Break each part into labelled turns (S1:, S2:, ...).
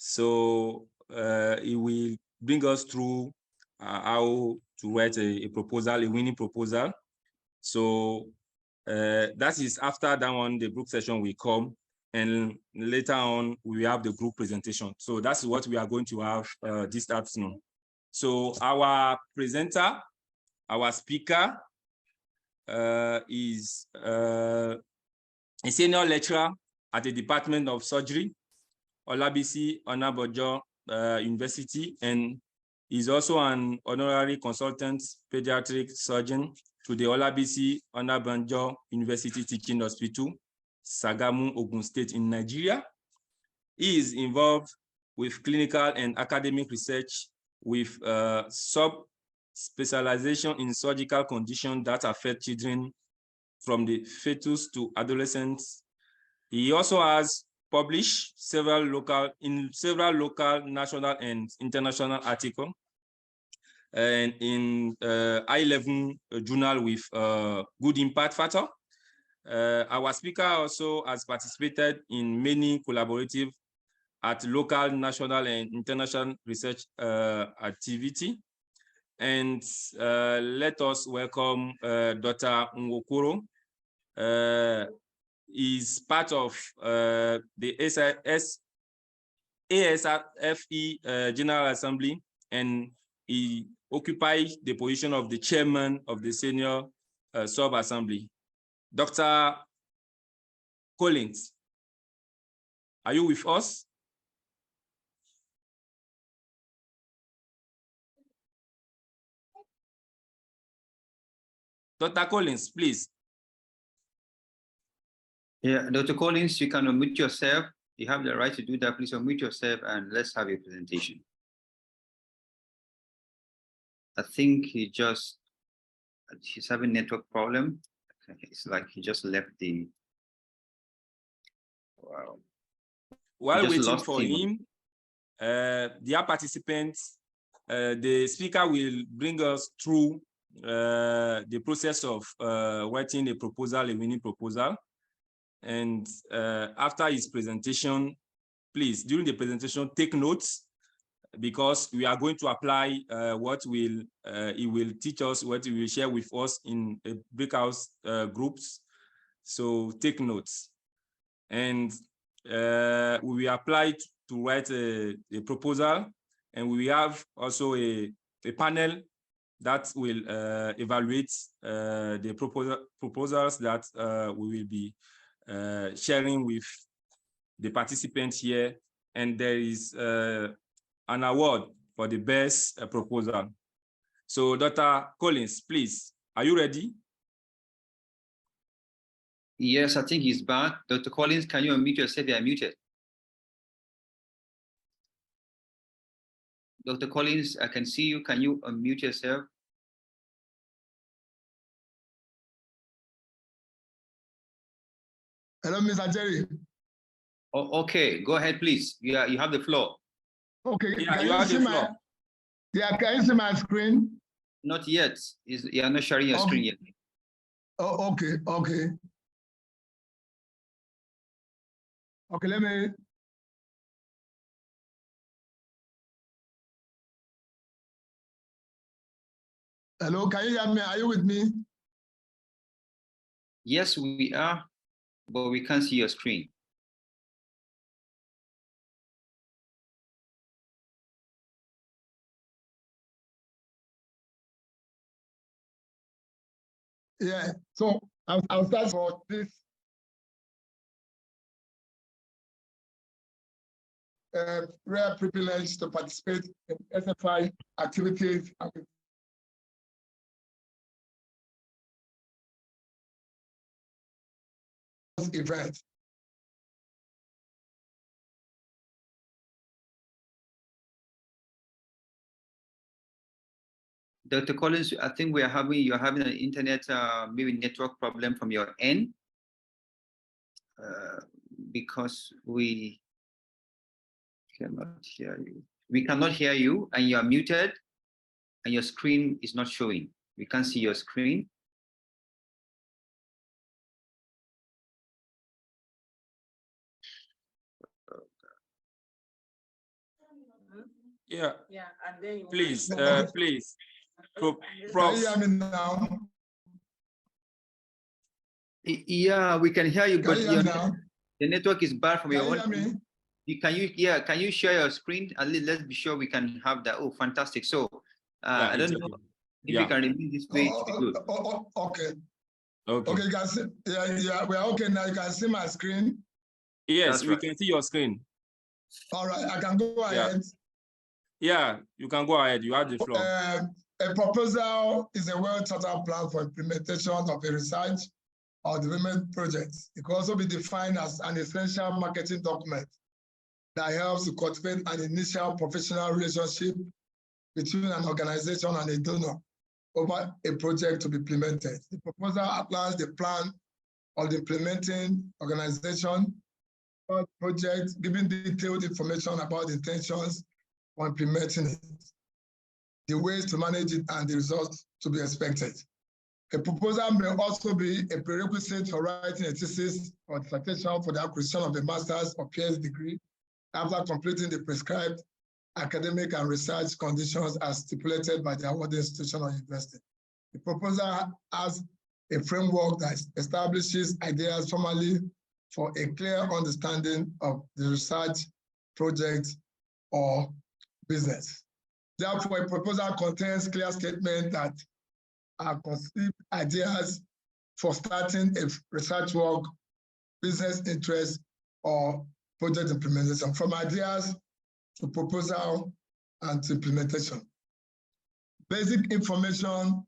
S1: So it will bring us through how to write a proposal, a winning proposal. So that is after that one, the group session will come, and later on we will have the group presentation. So that's what we are going to have this afternoon. So our presenter, our speaker is a senior lecturer at the Department of Surgery, Olabisi Onabojo University, and is also an honorary consultant pediatric surgeon to the Olabisi Onabanjo University Teaching Hospital, Sagamu, Ogun State in Nigeria. He is involved with clinical and academic research with sub-specialization in surgical conditions that affect children from the fetus to adolescents. He also has published several local, national, and international articles, and in high-level journal with good impact factor. Our speaker also has participated in many collaborative at local, national, and international research activity. And let us welcome Dr. Nwokoro. Is part of the ASFE General Assembly, and he occupies the position of the chairman of the senior sub-assembly. Dr. Collins, are you with us? Dr. Collins, please.
S2: Yeah, Dr. Collins, you can unmute yourself. You have the right to do that. Please unmute yourself and let's have your presentation. I think he's having network problem. It's like he just left the, wow.
S1: While waiting for him, dear participants, the speaker will bring us through the process of writing a proposal, a winning proposal. And after his presentation, please, during the presentation, take notes, because we are going to apply what he will teach us, what he will share with us in a breakout groups. So take notes. And we will apply to write a proposal, and we have also a panel that will evaluate the proposals that we will be sharing with the participants here, and there is an award for the best proposal. So Dr. Collins, please, are you ready?
S2: Yes, I think he's back. Dr. Collins, can you unmute yourself? You are muted. Dr. Collins, I can see you. Can you unmute yourself?
S3: Hello, Mr. Jerry.
S2: Oh, okay, go ahead, please. Yeah, you have the floor.
S3: Okay,
S1: yeah, you have the floor.
S3: Yeah, can you see my screen?
S2: Not yet. You're not sharing your screen yet.
S3: Oh, okay, okay. Okay, let me. Hello, can you hear me? Are you with me?
S2: Yes, we are, but we can't see your screen.
S3: Yeah, so I'll start for this. Rare privilege to participate in SFI activities and events.
S2: Dr. Collins, I think you're having an internet maybe network problem from your end, because we cannot hear you. We cannot hear you, and you are muted, and your screen is not showing. We can't see your screen.
S1: Yeah.
S4: Yeah, and then
S1: Please, please.
S3: Can you hear me now?
S2: Yeah, we can hear you, but
S3: Can you hear me now?
S2: the network is bad from your
S3: Can you hear
S2: own.
S3: me?
S2: Can you share your screen and let's be sure we can have that? Oh, fantastic. So
S1: Yeah,
S2: I don't know if you can remain this way, it will be good.
S3: Okay.
S1: Okay.
S3: Okay, you can see, yeah, we're okay now. You can see my screen.
S1: Yes,
S2: That's
S1: we can see your screen.
S3: All right, I can go ahead.
S1: Yeah, you can go ahead. You have the floor.
S3: A proposal is a well thought out plan for implementation of a research or development project. It can also be defined as an essential marketing document that helps to cultivate an initial professional relationship between an organization and a donor over a project to be implemented. The proposal outlines the plan of the implementing organization or project, giving detailed information about the intentions for implementing it, the ways to manage it, and the results to be expected. A proposal may also be a prerequisite for writing a thesis or dissertation for the acquisition of a master's or PhD degree after completing the prescribed academic and research conditions as stipulated by the awarding institution or university. The proposal has a framework that establishes ideas formally for a clear understanding of the research project or business. Therefore, a proposal contains clear statements that are conceived ideas for starting a research work, business interest, or project implementation, from ideas to proposal and to implementation. Basic information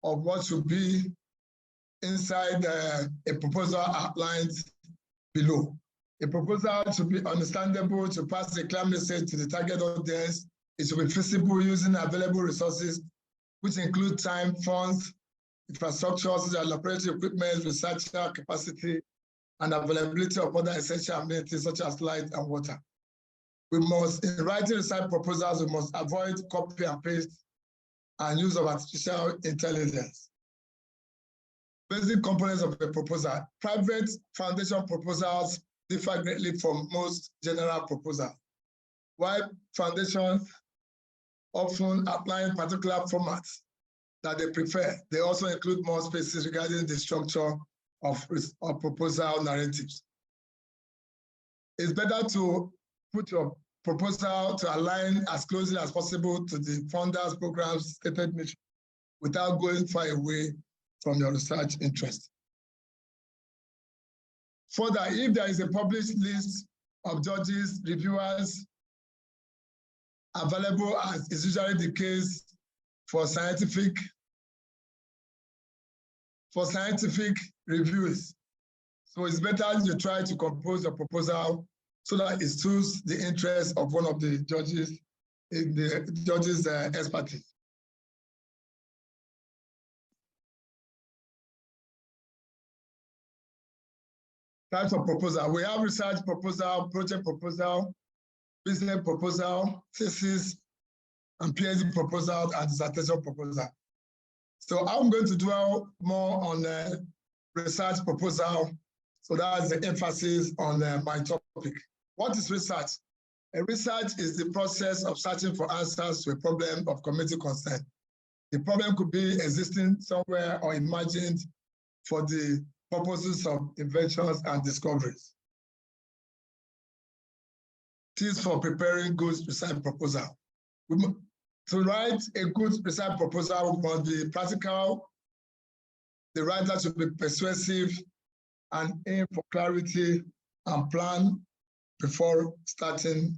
S3: of what should be inside a proposal outlined below. A proposal should be understandable to pass a clear message to the target audience. It should be feasible using available resources, which include time, funds, infrastructure, such as laboratory equipment, researcher capacity, and availability of other essential amenities such as light and water. We must, in writing research proposals, we must avoid copy and paste and use of artificial intelligence. Basic components of a proposal. Private foundation proposals differ greatly from most general proposals. While foundations often outline particular formats that they prefer, they also include more spaces regarding the structure of proposal narratives. It's better to put your proposal to align as closely as possible to the funder's program's stated mission without going far away from your research interest. Further, if there is a published list of judges, reviewers available, as is usually the case for scientific reviews, so it's better you try to compose a proposal so that it suits the interest of one of the judges in the judge's expertise. Types of proposal. We have research proposal, project proposal, business proposal, thesis, and PhD proposal, and dissertation proposal. So I'm going to dwell more on research proposal. So that's the emphasis on my topic. What is research? A research is the process of searching for answers to a problem of community concern. The problem could be existing somewhere or imagined for the purposes of inventions and discoveries. Tips for preparing good research proposal. To write a good research proposal must be practical. The writer should be persuasive and aim for clarity and plan before starting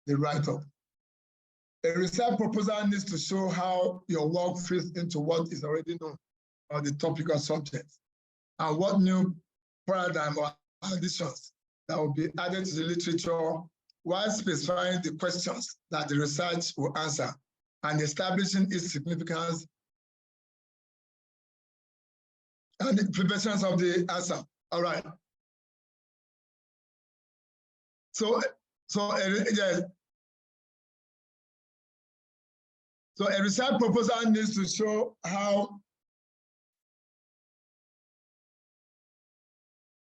S3: the write-up. A research proposal needs to show how your work fits into what is already known on the topic or subject, and what new paradigm or additions that will be added to the literature, while specifying the questions that the research will answer and establishing its significance and the implications of the answer. All right. So a research proposal needs to show how.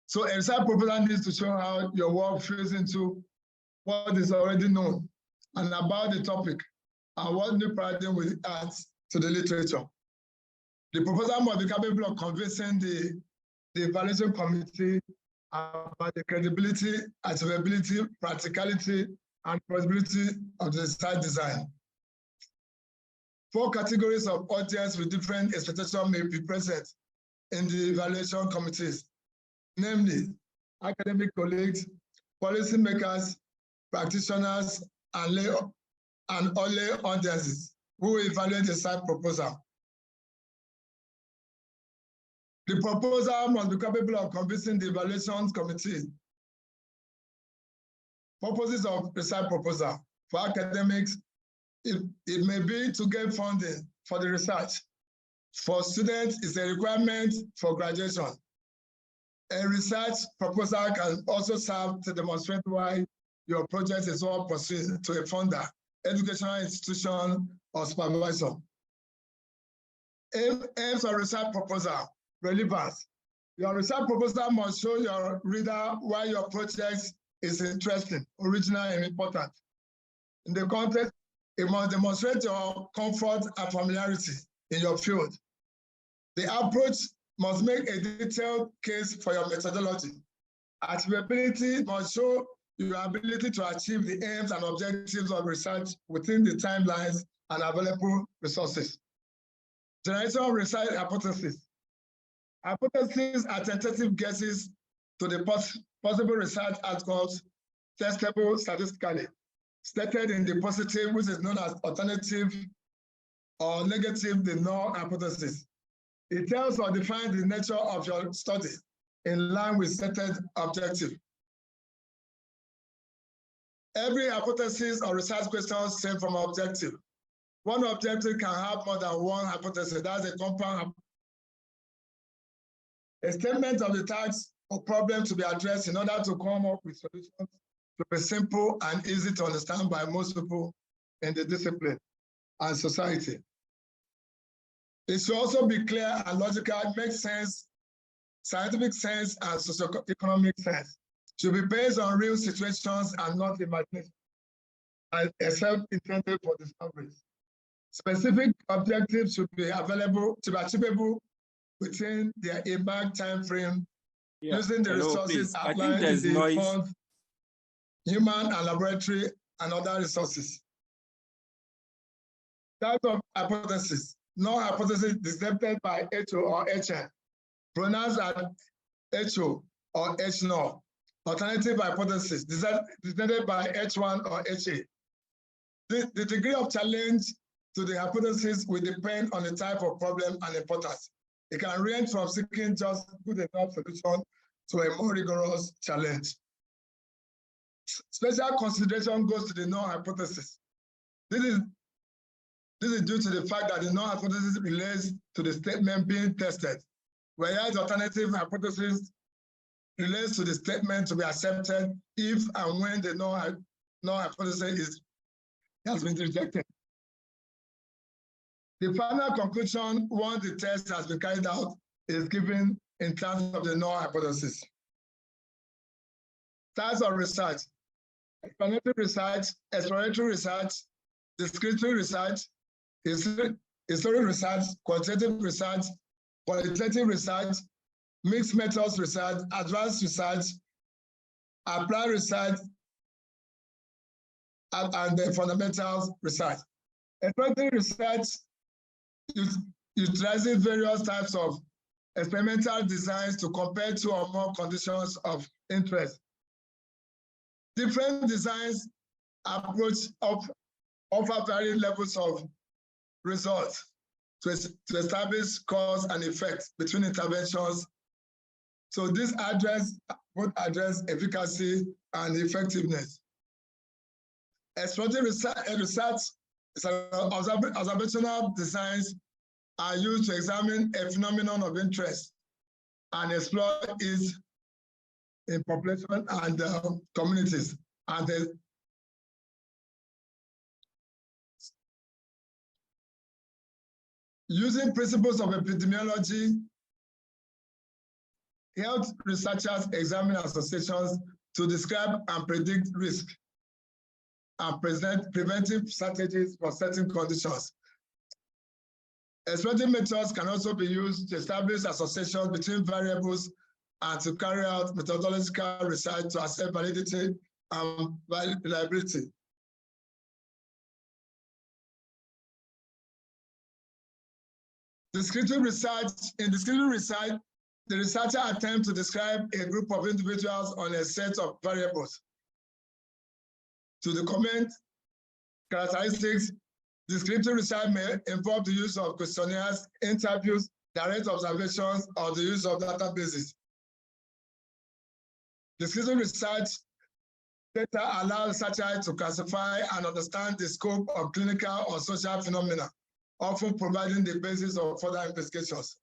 S3: So a research proposal needs to show how your work fits into what is already known and about the topic and what new paradigm will add to the literature. The proposal must be capable of convincing the evaluation committee about the credibility, achievability, practicality, and possibility of the site design. 4 categories of audience with different expectations may be present in the evaluation committees, namely academic colleagues, policymakers, practitioners, and lay audiences who will evaluate the site proposal. The proposal must be capable of convincing the evaluation committee. Purposes of the site proposal. For academics, it may be to get funding for the research. For students, it's a requirement for graduation. A research proposal can also serve to demonstrate why your project is well pursued to a funder, educational institution, or supervisor. Aims of research proposal, relevance. Your research proposal must show your reader why your project is interesting, original, and important. In the context, it must demonstrate your comfort and familiarity in your field. The approach must make a detailed case for your methodology. Achievability must show your ability to achieve the aims and objectives of research within the timelines and available resources. Generation of research hypotheses. Hypotheses are tentative guesses to the possible research outcomes testable statistically, stated in the positive, which is known as alternative, or negative, the null hypothesis. It tells or defines the nature of your study in line with stated objective. Every hypothesis or research question stem from objective. One objective can have more than one hypothesis. That's a compound. A statement of the task or problem to be addressed in order to come up with solutions to be simple and easy to understand by most people in the discipline and society. It should also be clear and logical, make sense, scientific sense, and socioeconomic sense. Should be based on real situations and not imagination, except intended for discoveries. Specific objectives should be available to be achievable within their earmarked time frame, using the resources outlined in the fund, human and laboratory and other resources. Type of hypothesis. No hypothesis decided by HO or HN, pronounced as HO or H0. Alternative hypothesis decided by H1 or HA. The degree of challenge to the hypothesis will depend on the type of problem and importance. It can range from seeking just good enough solution to a more rigorous challenge. Special consideration goes to the null hypothesis. This is due to the fact that the null hypothesis relates to the statement being tested, whereas the alternative hypothesis relates to the statement to be accepted if and when the null hypothesis has been rejected. The final conclusion, once the test has been carried out, is given in terms of the null hypothesis. Types of research: explanatory research, exploratory research, descriptive research, historical research, quantitative research, qualitative research, mixed methods research, advanced research, applied research, and the fundamental research. Exploratory research utilizes various types of experimental designs to compare two or more conditions of interest. Different designs offer varying levels of results to establish cause and effect between interventions. So this both address efficacy and effectiveness. Exploratory research is observational designs are used to examine a phenomenon of interest and explore it in population and communities. And using principles of epidemiology, health researchers examine associations to describe and predict risk. and present preventive strategies for certain conditions. Explorative methods can also be used to establish associations between variables and to carry out methodological research to assess validity and reliability. Descriptive research. In descriptive research, the researcher attempts to describe a group of individuals on a set of variables. To document characteristics, descriptive research may involve the use of questionnaires, interviews, direct observations, or the use of databases. Descriptive research data allows researchers to classify and understand the scope of clinical or social phenomena, often providing the basis of further investigations.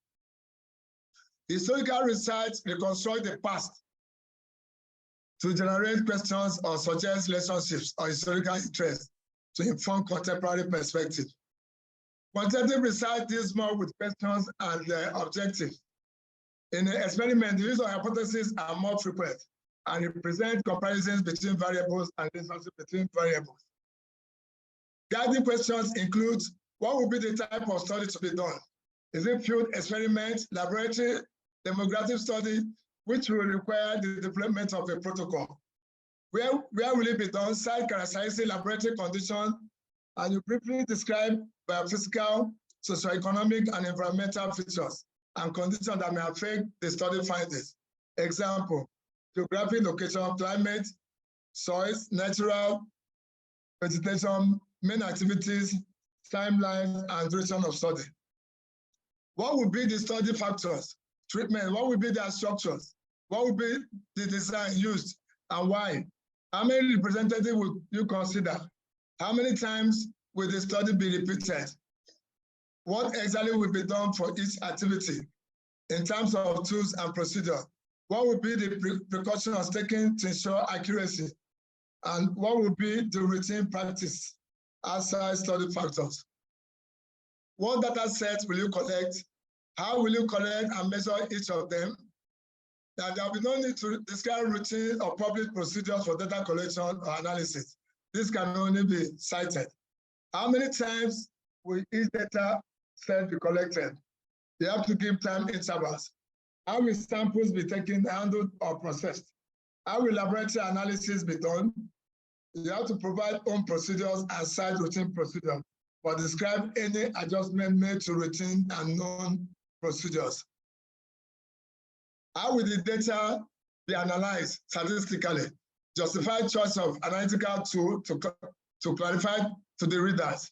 S3: Historical research reconstructs the past to generate questions or suggest relationships or historical interests to inform contemporary perspective. Quantitative research deals more with questions and objectives. In an experiment, the use of hypotheses are more frequent and represent comparisons between variables and relationships between variables. Guiding questions include: what would be the type of study to be done? Is it field experiment, laboratory, demographic study, which will require the development of a protocol? Where will it be done? Site characteristics, laboratory conditions, and you briefly describe biophysical, socioeconomic, and environmental features and conditions that may affect the study findings. Example: geographic location, climate, soils, natural vegetation, main activities, timelines, and duration of study. What would be the study factors? Treatment, what would be their structures? What would be the design used and why? How many representatives would you consider? How many times will the study be repeated? What exactly will be done for each activity in terms of tools and procedure? What would be the precautions taken to ensure accuracy? And what would be the routine practice outside study factors? What data sets will you collect? How will you collect and measure each of them? Now, there will be no need to describe routine or public procedures for data collection or analysis. This can only be cited. How many times will each data set be collected? You have to give time intervals. How will samples be taken, handled, or processed? How will laboratory analysis be done? You have to provide own procedures and cite routine procedures, but describe any adjustment made to routine and known procedures. How will the data be analyzed statistically? Justify choice of analytical tool to clarify to the readers.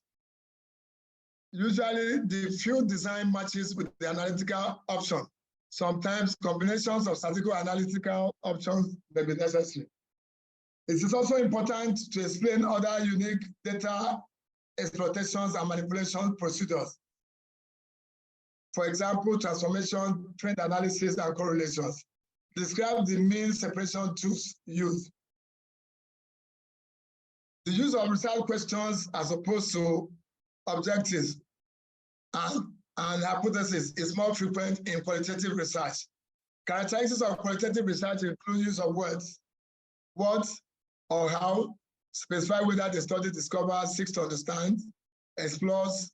S3: Usually, the field design matches with the analytical option. Sometimes combinations of statistical analytical options may be necessary. It is also important to explain other unique data exploitations and manipulation procedures. For example, transformation, trend analysis, and correlations. Describe the mean separation tools used. The use of research questions as opposed to objectives and hypotheses is more frequent in qualitative research. Characteristics of qualitative research include use of words, what or how, specify whether the study discovers, seeks to understand, explores,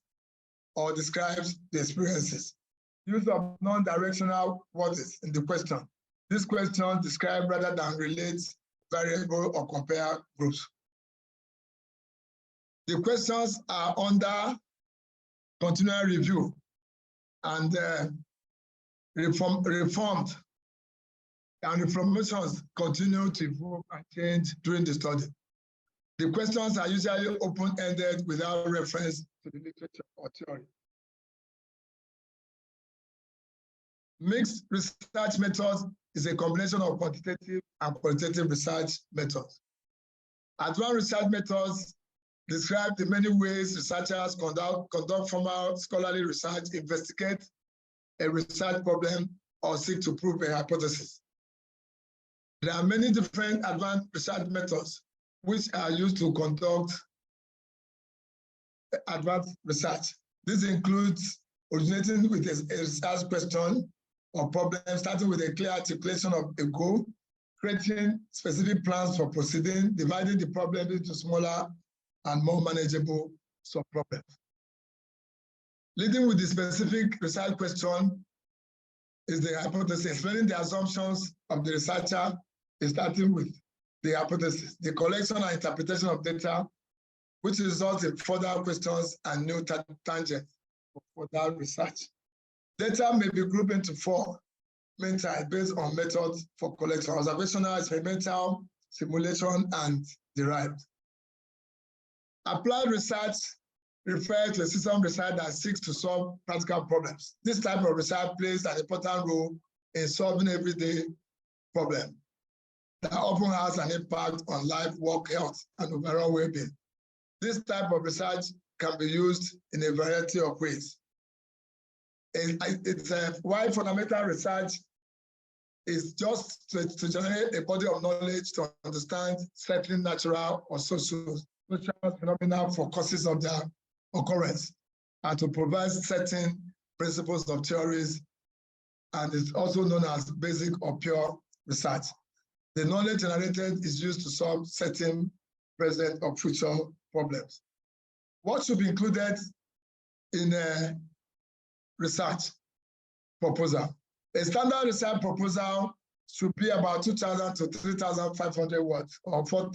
S3: or describes the experiences. Use of non-directional words in the question. This question describe rather than relate variable or compare groups. The questions are under continual review and reformed, and informations continue to evolve and change during the study. The questions are usually open-ended without reference to the literature or theory. Mixed research methods is a combination of quantitative and qualitative research methods. Advanced research methods describe the many ways researchers conduct formal scholarly research, investigate a research problem, or seek to prove a hypothesis. There are many different advanced research methods which are used to conduct advanced research. This includes originating with a research question or problem, starting with a clear articulation of a goal, creating specific plans for proceeding, dividing the problem into smaller and more manageable sub-problems. Leading with the specific research question is the hypothesis, explaining the assumptions of the researcher, starting with the hypothesis, the collection and interpretation of data, which results in further questions and new tangents for that research. Data may be grouped into four main types based on methods for collection: observational, experimental, simulation, and derived. Applied research refers to a system research that seeks to solve practical problems. This type of research plays an important role in solving everyday problems that often has an impact on life, work, health, and overall well-being. This type of research can be used in a variety of ways. It's why fundamental research is just to generate a body of knowledge to understand certain natural or social phenomena for causes of their occurrence, and to provide certain principles of theories, and it's also known as basic or pure research. The knowledge generated is used to solve certain present or future problems. What should be included in a research proposal? A standard research proposal should be about 2,000 to 3,500 words, or 4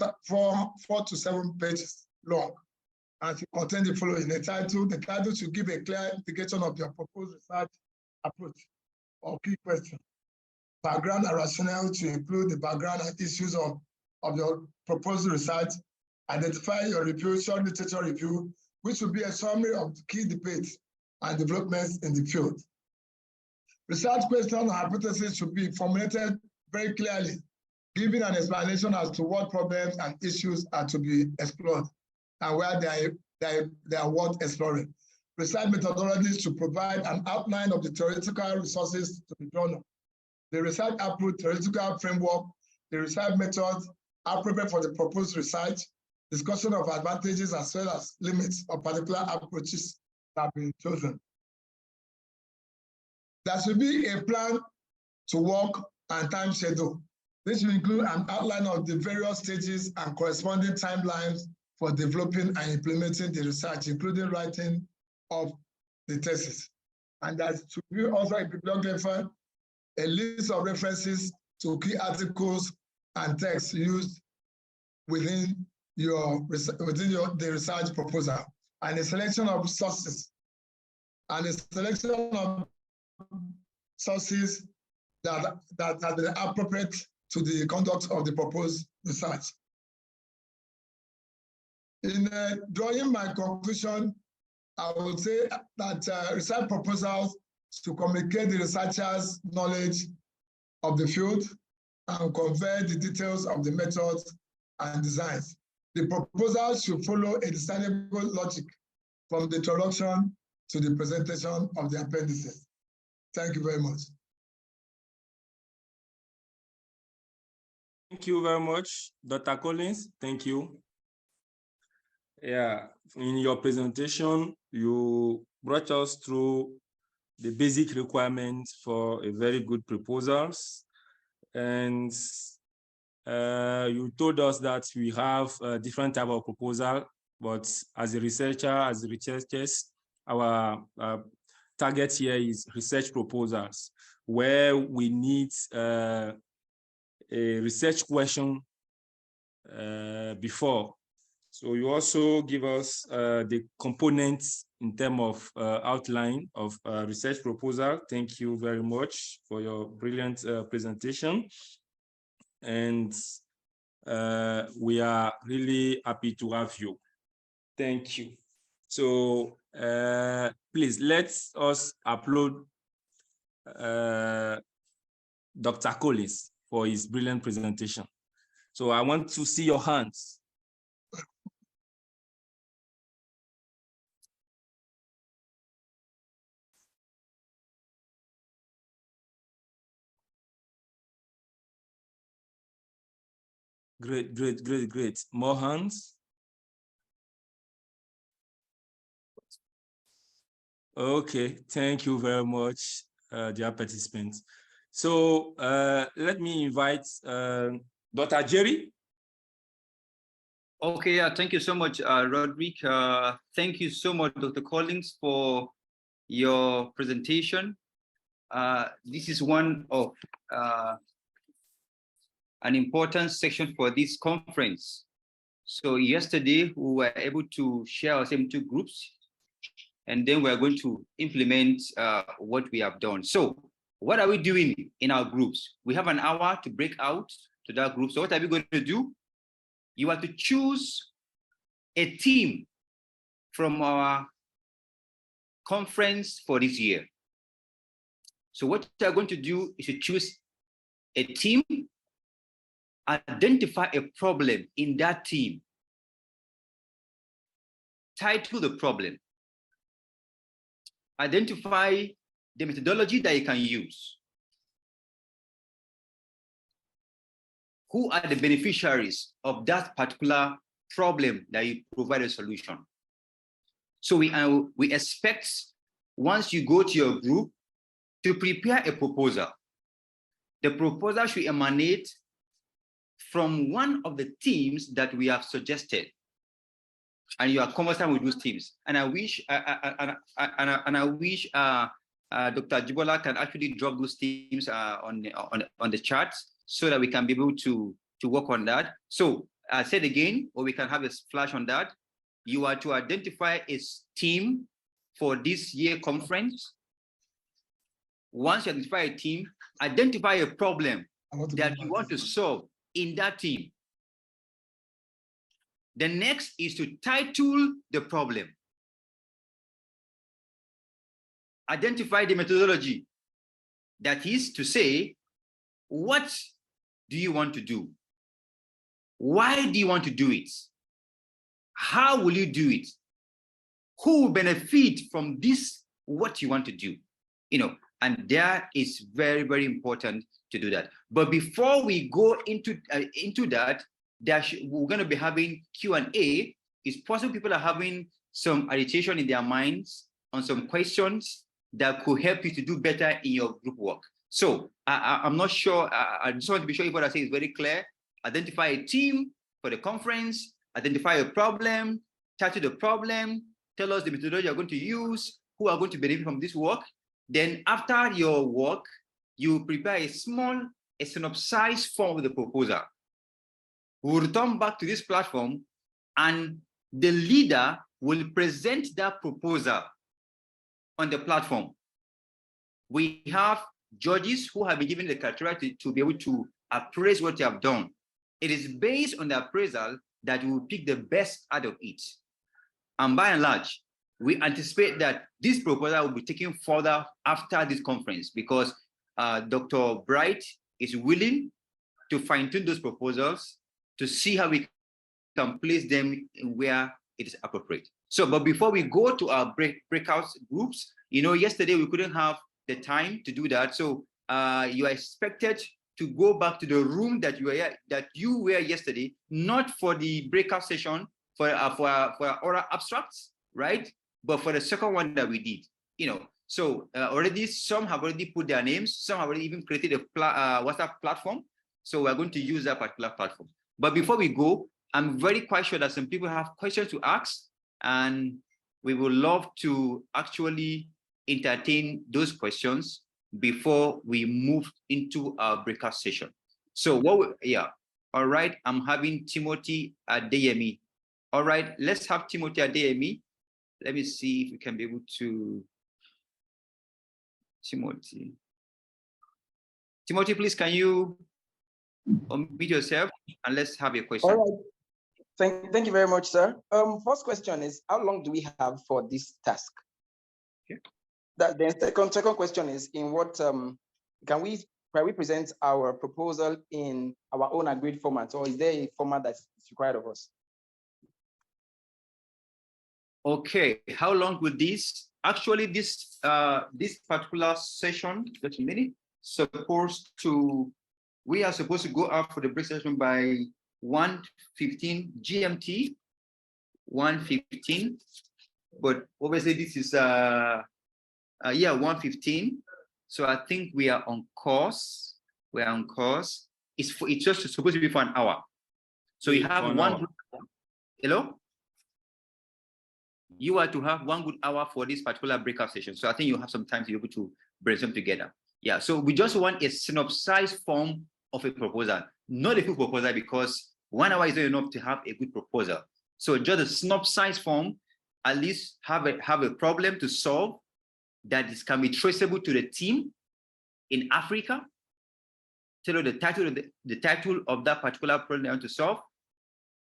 S3: to 7 pages long, and should contain the following: the title should give a clear indication of your proposed research approach or key question. Background and rationale to include the background and issues of your proposed research. Identify your review, short literature review, which will be a summary of the key debates and developments in the field. Research questions and hypotheses should be formulated very clearly, giving an explanation as to what problems and issues are to be explored and where they are worth exploring. Research methodologies should provide an outline of the theoretical resources to be drawn on, the research approach, theoretical framework, the research methods appropriate for the proposed research, discussion of advantages as well as limits of particular approaches that have been chosen. There should be a plan to work and time schedule. This will include an outline of the various stages and corresponding timelines for developing and implementing the research, including writing of the thesis. And there should be also a bibliography, a list of references to key articles and texts used within the research proposal, and a selection of sources, that are appropriate to the conduct of the proposed research. In drawing my conclusion, I would say that research proposals to communicate the researcher's knowledge of the field and convey the details of the methods and designs. The proposal should follow a discernible logic from the introduction to the presentation of the appendices. Thank you very much.
S1: Thank you very much, Dr. Collins. Thank you. Yeah, in your presentation, you brought us through the basic requirements for a very good proposals. And you told us that we have a different type of proposal, but as a researcher, as researchers, our target here is research proposals, where we need a research question before. So you also give us the components in terms of outline of research proposal. Thank you very much for your brilliant presentation. And we are really happy to have you. Thank you. So please, let us upload Dr. Collins for his brilliant presentation. So I want to see your hands. Great, great, great, great. More hands. Okay, thank you very much, dear participants. So let me invite Dr. Jerry.
S2: Okay, yeah, thank you so much, Roderick. Thank you so much, Dr. Collins, for your presentation. This is one of an important section for this conference. So yesterday we were able to share our same two groups, and then we're going to implement what we have done. So what are we doing in our groups? We have an hour to break out to that group. So what are we going to do? You are to choose a team from our conference for this year. So what you're going to do is to choose a team, identify a problem in that team, title the problem, identify the methodology that you can use, who are the beneficiaries of that particular problem that you provide a solution. So we expect, once you go to your group, to prepare a proposal. The proposal should emanate from one of the teams that we have suggested, and you are conversant with those teams. And I wish Dr. Jibola can actually drop those teams on the charts so that we can be able to work on that. So I said again, or we can have a flash on that. You are to identify a team for this year conference. Once you identify a team, identify a problem that you want to solve in that team. The next is to title the problem. Identify the methodology. That is to say, what do you want to do? Why do you want to do it? How will you do it? Who will benefit from this, what you want to do? You know, and that is very, very important to do that. But before we go into that, we're going to be having Q&A. It's possible people are having some agitation in their minds on some questions that could help you to do better in your group work. So I'm not sure. I just want to be sure if what I say is very clear. Identify a team for the conference, identify a problem, title the problem, tell us the methodology you're going to use, who are going to benefit from this work. Then after your work, you prepare a synopsized form of the proposal. We'll return back to this platform, and the leader will present that proposal on the platform. We have judges who have been given the criteria to be able to appraise what you have done. It is based on the appraisal that we will pick the best out of it. And by and large, we anticipate that this proposal will be taken further after this conference, because Dr. Bright is willing to fine-tune those proposals to see how we can place them where it is appropriate. So, but before we go to our breakout groups, you know, yesterday we couldn't have the time to do that. So you are expected to go back to the room that you were yesterday, not for the breakout session for oral abstracts, right? But for the second one that we did, you know. So already some have already put their names, some have already even created a WhatsApp platform. So we're going to use that particular platform. But before we go, I'm very quite sure that some people have questions to ask, and we would love to actually entertain those questions before we move into our breakout session. So all right, I'm having Timothy Adeyemi. All right, let's have Timothy Adeyemi. Let me see if we can be able to. Timothy, please, can you unmute yourself and let's have your question.
S4: All right. Thank you very much, sir. First question is, how long do we have for this task?
S2: Okay.
S4: The second question is, in what can we present our proposal in our own agreed format, or is there a format that's required of us?
S2: Okay, how long will this? Actually, this particular session, just a minute, we are supposed to go out for the break session by 1:15 GMT, 1:15. But obviously this is 1:15. So I think we are on course. We are on course. It's just supposed to be for an hour. So you have one group, Hello? You are to have 1 good hour for this particular breakout session. So I think you have some time to be able to bring them together. Yeah, so we just want a synopsized form of a proposal, not a full proposal, because 1 hour is not enough to have a good proposal. So just a synopsized form, at least have a problem to solve that can be traceable to the team in Africa. Tell you the title of that particular problem you want to solve.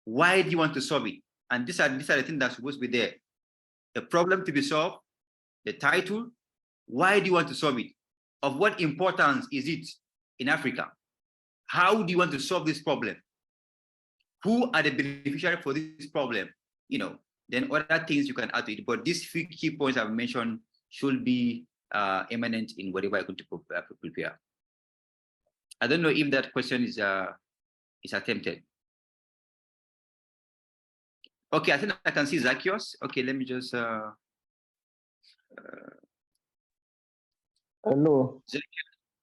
S2: Why do you want to solve it? And these are the things that's supposed to be there. The problem to be solved, the title, why do you want to solve it? Of what importance is it in Africa? How do you want to solve this problem? Who are the beneficiaries for this problem? You know, then other things you can add to it. But these few key points I've mentioned should be eminent in whatever you're going to prepare. I don't know if that question is attempted. Okay, I think I can see Zacchaeus. Okay, let me just
S5: hello.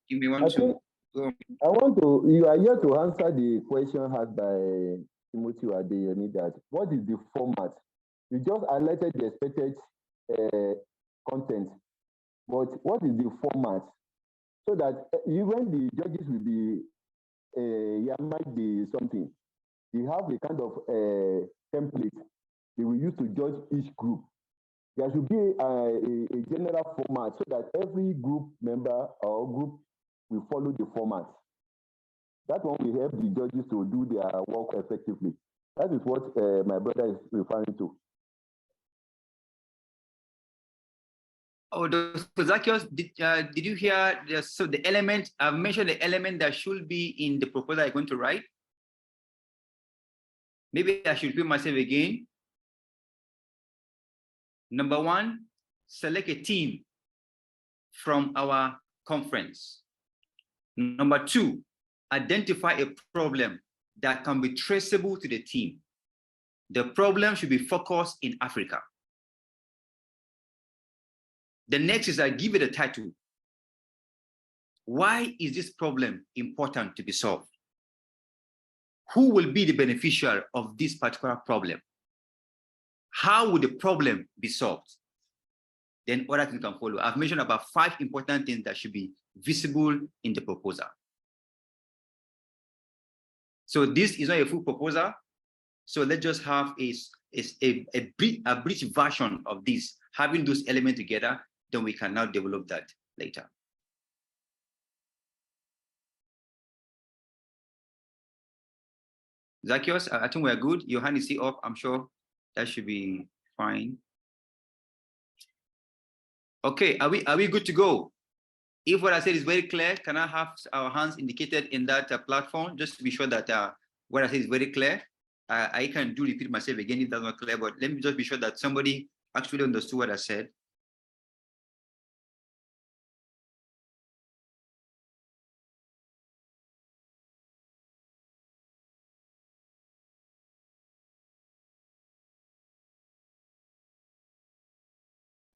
S2: Give me one, two.
S5: I want to, you are here to answer the question asked by Timothy Adeyemi, that what is the format? You just highlighted the expected content, but what is the format? So that even the judges will be, might be something. You have a kind of template they will use to judge each group. There should be a general format so that every group member or group will follow the format. That one will help the judges to do their work effectively. That is what my brother is referring to.
S2: Oh, Dr. Zacchaeus, did you hear? So the element, I've mentioned the element that should be in the proposal I'm going to write. Maybe I should repeat myself again. Number 1, select a team from our conference. Number 2, identify a problem that can be traceable to the team. The problem should be focused in Africa. The next is I give it a title. Why is this problem important to be solved? Who will be the beneficiary of this particular problem? How will the problem be solved? Then other things can follow. I've mentioned about 5 important things that should be visible in the proposal. So this is not a full proposal. So let's just have a brief version of this, having those elements together, then we can now develop that later. Zacchaeus, I think we're good. Your hand is still up. I'm sure that should be fine. Okay, are we good to go? If what I said is very clear, can I have our hands indicated in that platform, just to be sure that what I said is very clear? I can repeat myself again if that's not clear, but let me just be sure that somebody actually understood what I said.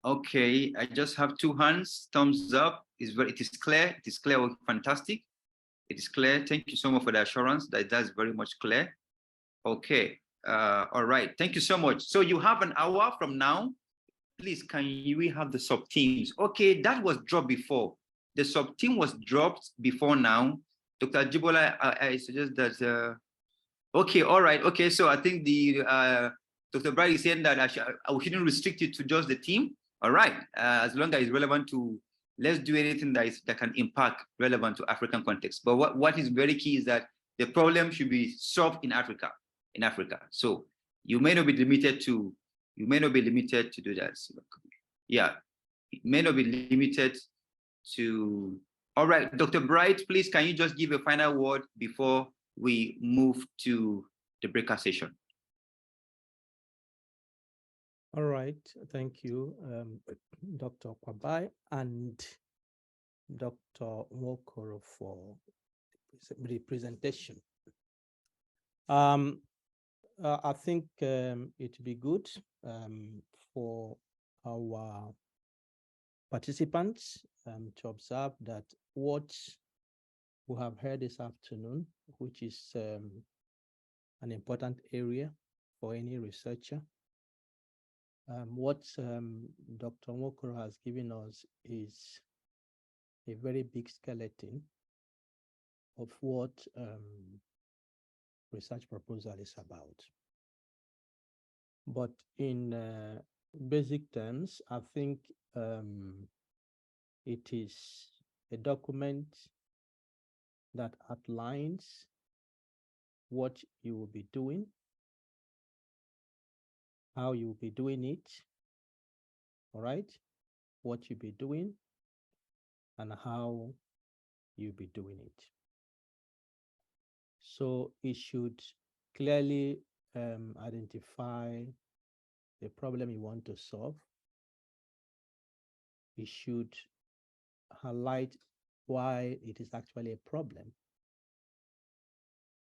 S2: Okay, I just have 2 hands, thumbs up. It is clear, fantastic. It is clear. Thank you so much for the assurance that that's very much clear. Okay, all right, thank you so much. So you have an hour from now. Please, we have the sub-teams? Okay, that was dropped before. The sub-team was dropped before now. Dr. Jibola, I suggest that, okay, all right, okay, so I think the Dr. Brad is saying that we shouldn't restrict it to just the team. All right, as long as it's relevant to, let's do anything that can impact relevant to African context. But what is very key is that the problem should be solved in Africa. So you may not be limited to do that. Yeah, it may not be limited to. All right, Dr. Bright, please, can you just give a final word before we move to the breakout session?
S6: All right, thank you, Dr. Kwabai and Dr. Nwokoro for the presentation. I think it would be good for our participants to observe that what we have heard this afternoon, which is an important area for any researcher. What Dr. Nwokoro has given us is a very big skeleton of what research proposal is about. But in basic terms, I think it is a document that outlines what you will be doing, how you will be doing it, all right? What you'll be doing and how you'll be doing it. So it should clearly identify the problem you want to solve. It should highlight why it is actually a problem.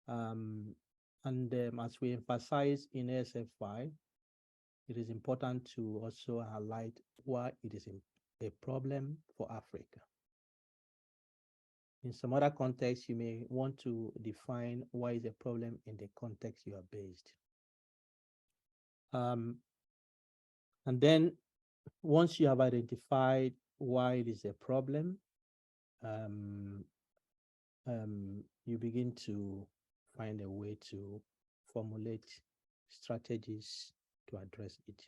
S6: As we emphasize in ASF5, it is important to also highlight why it is a problem for Africa. In some other contexts, you may want to define why is a problem in the context you are based. And then once you have identified why it is a problem, you begin to find a way to formulate strategies to address it.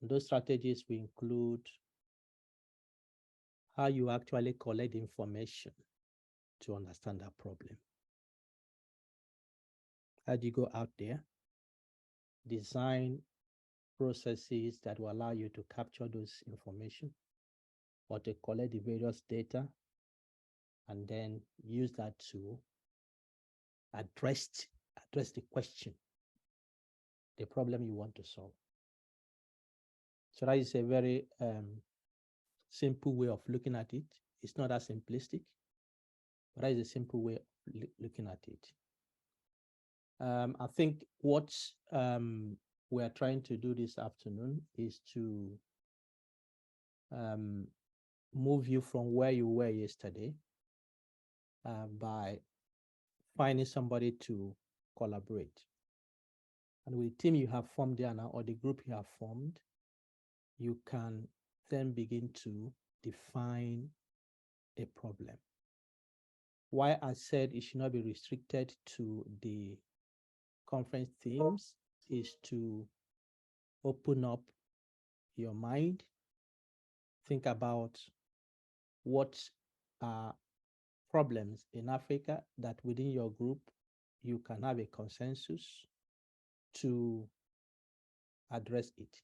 S6: And those strategies will include how you actually collect information to understand that problem. How do you go out there, design processes that will allow you to capture those information or to collect the various data and then use that to address the question, the problem you want to solve. So that is a very simple way of looking at it. It's not as simplistic, but that is a simple way of looking at it. I think what we are trying to do this afternoon is to move you from where you were yesterday by finding somebody to collaborate. And with the team you have formed there now, or the group you have formed, you can then begin to define a problem. Why I said it should not be restricted to the conference themes is to open up your mind, think about what are problems in Africa that within your group you can have a consensus to address it.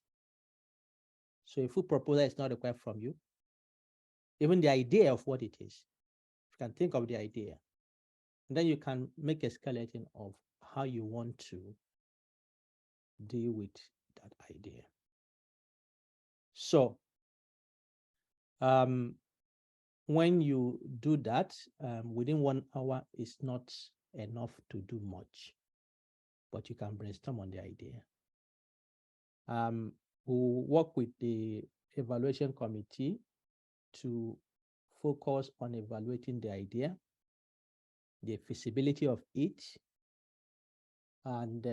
S6: So a full proposal is not required from you. Even the idea of what it is, you can think of the idea. And then you can make a skeleton of how you want to deal with that idea. So when you do that, within 1 hour is not enough to do much, but you can brainstorm on the idea. We'll work with the evaluation committee to focus on evaluating the idea, the feasibility of it, and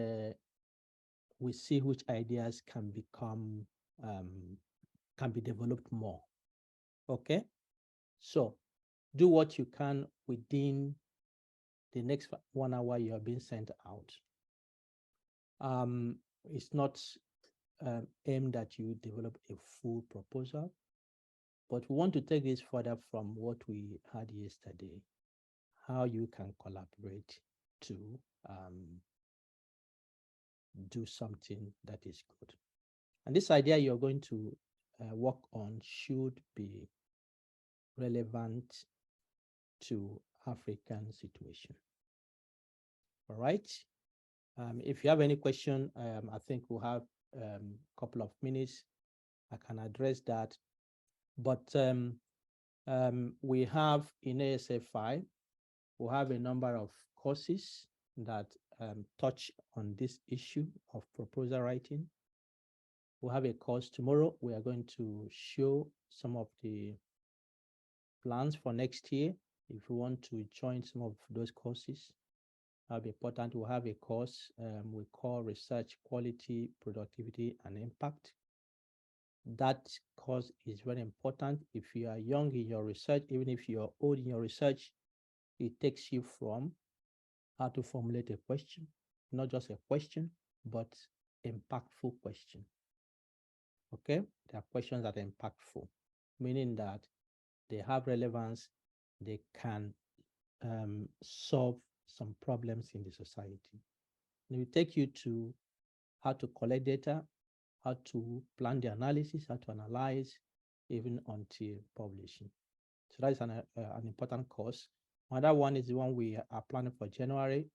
S6: we see which ideas can become can be developed more. Okay, so do what you can within the next 1 hour you are being sent out. It's not aimed at you develop a full proposal, but we want to take this further from what we had yesterday, how you can collaborate to do something that is good. And this idea you're going to work on should be relevant to African situation. All right. If you have any question, I think we'll have a couple of minutes. I can address that. But we have in ASF5, we have a number of courses that touch on this issue of proposal writing. We have a course tomorrow. We are going to show some of the plans for next year if you want to join some of those courses. That'll be important. We have a course we call Research Quality, Productivity, and Impact. That course is very important. If you are young in your research, even if you are old in your research, it takes you from how to formulate a question, not just a question, but impactful question. Okay, there are questions that are impactful, meaning that they have relevance, they can solve some problems in the society. And it will take you to how to collect data, how to plan the analysis, how to analyze, even until publishing. So that is an important course. Another one is the one we are planning for January,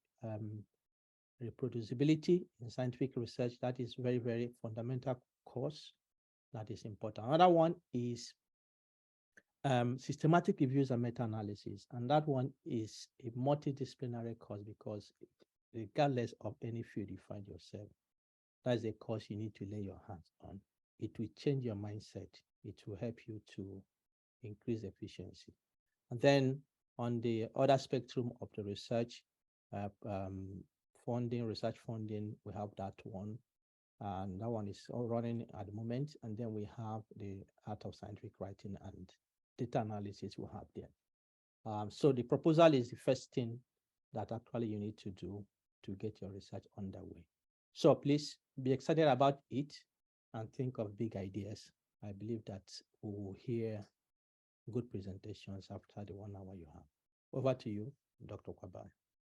S6: reproducibility in scientific research. That is very, very fundamental course that is important. Another one is systematic reviews and meta-analysis. And that one is a multidisciplinary course because regardless of any field you find yourself, that is a course you need to lay your hands on. It will change your mindset. It will help you to increase efficiency. And then on the other spectrum of the research, funding, research funding, we have that one. And that one is all running at the moment. And then we have the art of scientific writing and data analysis we have there. So the proposal is the first thing that actually you need to do to get your research underway. So please be excited about it and think of big ideas. I believe that we will hear good presentations after the 1 hour you have. Over to you, Dr. Kwabai.